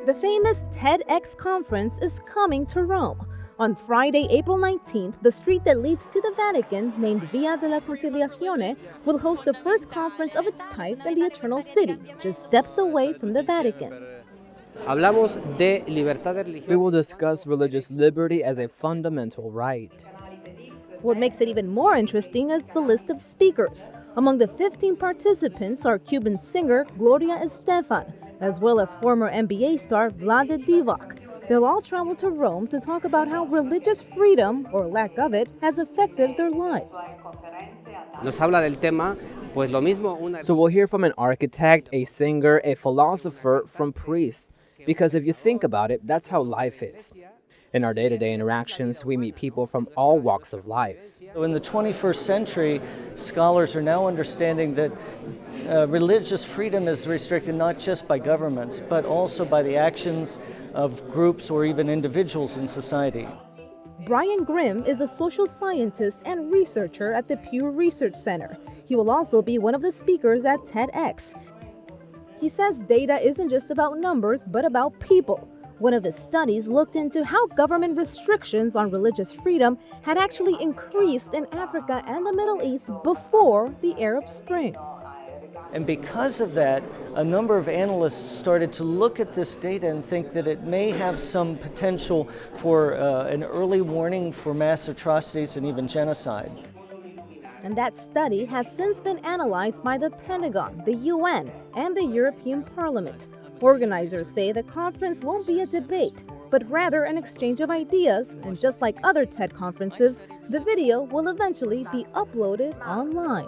The famous TEDx Conference is coming to Rome. On Friday, April 19th, the street that leads to the Vatican, named Via della Conciliazione, will host the first conference of its type in the Eternal City, just steps away from the Vatican. We will discuss religious liberty as a fundamental right. What makes it even more interesting is the list of speakers. Among the 15 participants are Cuban singer Gloria Estefan, as well as former NBA star Vlade Divac. They'll all travel to Rome to talk about how religious freedom, or lack of it, has affected their lives. So we'll hear from an architect, a singer, a philosopher, from priests. Because if you think about it, that's how life is. In our day-to-day interactions, we meet people from all walks of life. In the 21st century, scholars are now understanding that religious freedom is restricted not just by governments, but also by the actions of groups or even individuals in society. Brian Grimm is a social scientist and researcher at the Pew Research Center. He will also be one of the speakers at TEDx. He says data isn't just about numbers, but about people. One of his studies looked into how government restrictions on religious freedom had actually increased in Africa and the Middle East before the Arab Spring. And because of that, a number of analysts started to look at this data and think that it may have some potential for an early warning for mass atrocities and even genocide. And that study has since been analyzed by the Pentagon, the UN, and the European Parliament. Organizers say the conference won't be a debate, but rather an exchange of ideas, and just like other TED conferences, the video will eventually be uploaded online.